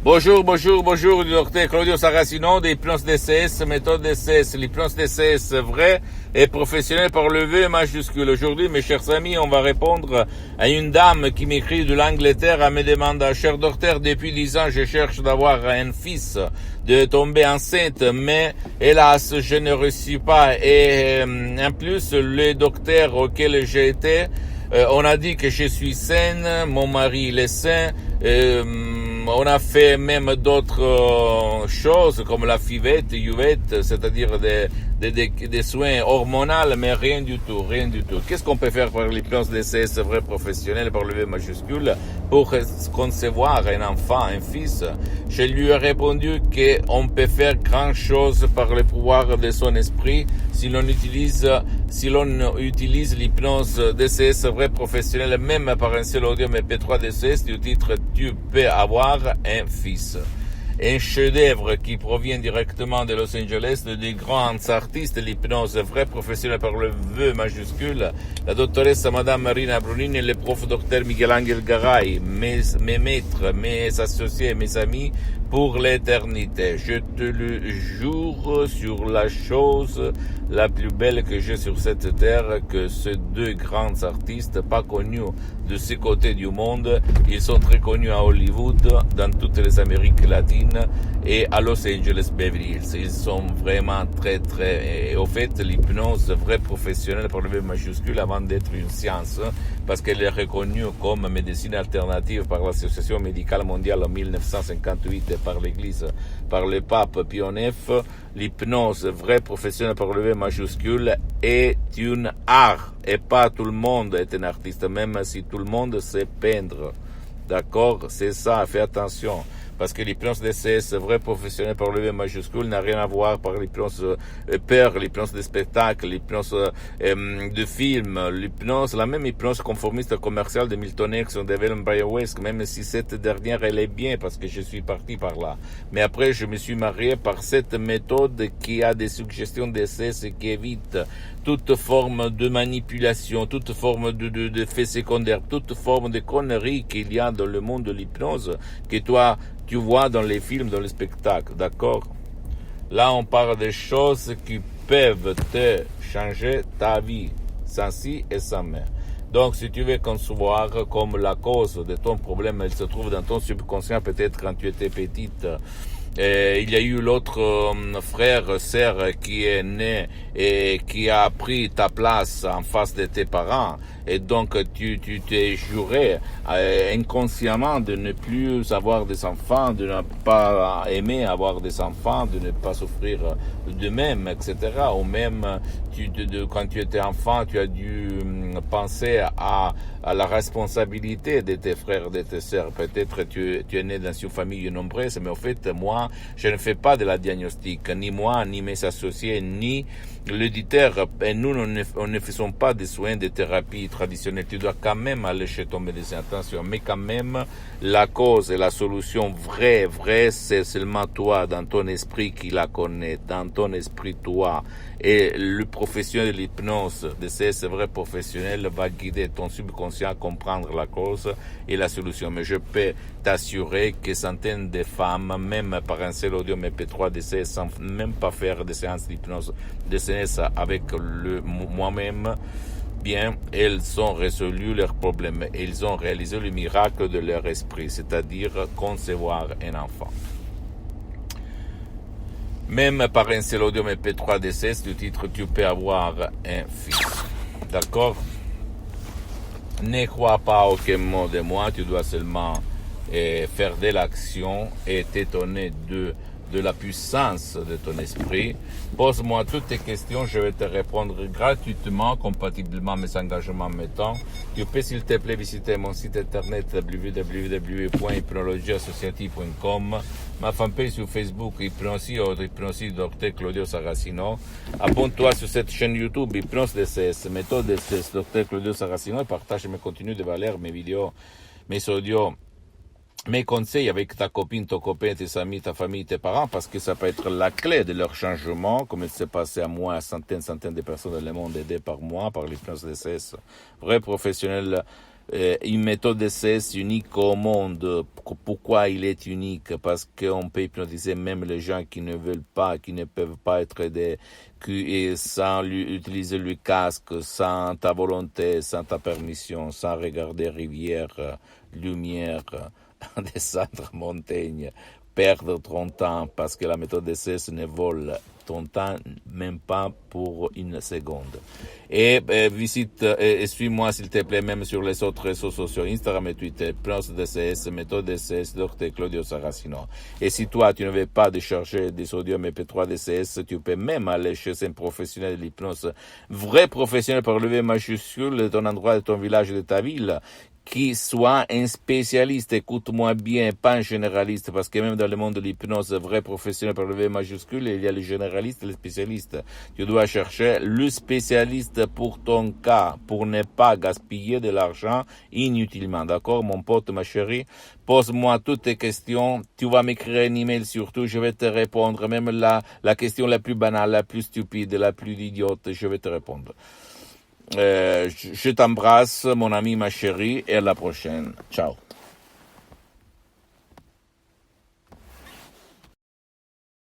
Bonjour, docteur Claudio Saracino d'Hypnose DCS, méthode DCS, l'hypnose DCS vrai et professionnel par le V majuscule. Aujourd'hui, mes chers amis, on va répondre à une dame qui m'écrit de l'Angleterre, elle me demande, cher docteur, depuis 10 ans, je cherche d'avoir un fils, de tomber enceinte, mais hélas, je ne réussis pas. Et en plus, le docteur auquel j'ai été, on a dit que je suis saine, mon mari il est sain, on a fait même d'autres choses comme la fivette, uvette, c'est-à-dire des soins hormonaux, mais rien du tout. Qu'est-ce qu'on peut faire par l'hypnose DCS vrai professionnel, par le V majuscule, pour concevoir un enfant, un fils? Je lui ai répondu qu'on peut faire grand chose par le pouvoir de son esprit si l'on utilise l'hypnose DCS vrai professionnel, même par un seul audio MP3 DCS du titre Tu peux avoir un fils. Un chef-d'œuvre qui provient directement de Los Angeles, de des grands artistes de l'hypnose vrai professionnel par le V majuscule, la doctoresse Madame Marina Brunini et le prof docteur Miguel Angel Garay, mes maîtres, mes associés, mes amis, pour l'éternité. Je te le jure sur la chose la plus belle que j'ai sur cette terre, que ces deux grands artistes, pas connus de ces côtés du monde, ils sont très connus à Hollywood, dans toutes les Amériques latines et à Los Angeles, Beverly Hills. Ils sont vraiment et au fait, l'hypnose vraie professionnelle par le V majuscule avant d'être une science, parce qu'elle est reconnue comme médecine alternative par l'Association médicale mondiale en 1958 et par l'Église, par le pape Pie IX, l'hypnose vraie professionnelle par le V majuscule est une art, et pas tout le monde est un artiste, même si tout le monde sait peindre. D'accord? C'est ça, fais attention. Parce que l'hypnose DCS vrai professionnel par le V majuscule n'a rien à voir par l'hypnose peur, l'hypnose de spectacle, l'hypnose de film, la même hypnose conformiste commerciale de Milton Erickson, de Wilhelm West, même si cette dernière elle est bien parce que je suis parti par là. Mais après je me suis marié par cette méthode qui a des suggestions DCS et qui évite toute forme de manipulation, toute forme de faits secondaires, toute forme de conneries qu'il y a dans le monde de l'hypnose, que toi, tu vois dans les films, dans les spectacles, d'accord? Là, on parle des choses qui peuvent te changer ta vie, sans si et sans mais. Donc, si tu veux concevoir comme la cause de ton problème, elle se trouve dans ton subconscient, peut-être quand tu étais petite, il y a eu l'autre frère, sœur qui est né et qui a pris ta place en face de tes parents, et donc tu t'es juré inconsciemment de ne plus avoir des enfants, de ne pas aimer avoir des enfants, de ne pas souffrir de même, etc. Ou même quand tu étais enfant, tu as dû penser à la responsabilité de tes frères, de tes sœurs. Peut-être tu es né dans une famille nombreuse, mais en fait, moi, je ne fais pas de la diagnostic, ni moi, ni mes associés, ni l'éditeur. Et nous, on ne faisons pas des soins de thérapie traditionnelle. Tu dois quand même aller chez ton médecin, attention, mais quand même, la cause et la solution vraie, c'est seulement toi, dans ton esprit qui la connaît, dans ton esprit, toi. Et le professionnel de l'hypnose, de ces vrais professionnels, va guider ton subconscient à comprendre la cause et la solution. Mais je peux t'assurer que centaines de femmes, même par un seul audio MP3 d'essai, sans même pas faire des séances d'hypnose, des séances avec moi-même, bien, elles ont résolu leurs problèmes. Ils ont réalisé le miracle de leur esprit, c'est-à-dire concevoir un enfant. Même par un seul audio MP3 DCS du titre Tu peux avoir un fils. D'accord? Ne crois pas aucun mot de moi, tu dois seulement faire de l'action et t'étonner de la puissance de ton esprit. Pose-moi toutes tes questions, je vais te répondre gratuitement, compatiblement à mes engagements mettants. Tu peux, s'il te plaît, visiter mon site internet www.hypnologieassociative.com, ma fanpage sur Facebook, Hypnosie Dr Claudio Saracino. Abonne-toi sur cette chaîne YouTube, Hypnose DCS, méthode DCS, Dr Claudio Saracino, et partage mes contenus de valeur, mes vidéos, mes audios, mes conseils avec ta copine, ton copain, tes amis, ta famille, tes parents, parce que ça peut être la clé de leur changement, comme il s'est passé à moi, à centaines de personnes dans le monde aidées par moi, par l'hypnose DCS. Vrai professionnel une méthode DCS unique au monde. Pourquoi il est unique? Parce qu'on peut hypnotiser même les gens qui ne veulent pas, qui ne peuvent pas être aidés, et sans utiliser le casque, sans ta volonté, sans ta permission, sans regarder rivière, lumière, descendre montagne, perdre ton temps parce que la méthode DCS ne vole ton temps même pas pour une seconde. Et visite et suis-moi s'il te plaît même sur les autres réseaux sociaux, Instagram et Twitter, Hypnose DCS, méthode DCS, Dr Claudio Saracino. Et si toi tu ne veux pas de charger des audios MP3 DCS, tu peux même aller chez un professionnel de l'hypnose, vrai professionnel par le V majuscule de ton endroit, de ton village, de ta ville, qui soit un spécialiste, écoute-moi bien, pas un généraliste, parce que même dans le monde de l'hypnose, vrai professionnel par le V majuscule, il y a les généralistes et les spécialistes. Tu dois chercher le spécialiste pour ton cas, pour ne pas gaspiller de l'argent inutilement. D'accord, mon pote, ma chérie? Pose-moi toutes tes questions. Tu vas m'écrire un email surtout, je vais te répondre. Même la question la plus banale, la plus stupide, la plus idiote, je vais te répondre. Je t'embrasse, mon ami, ma chérie, et à la prochaine. Ciao.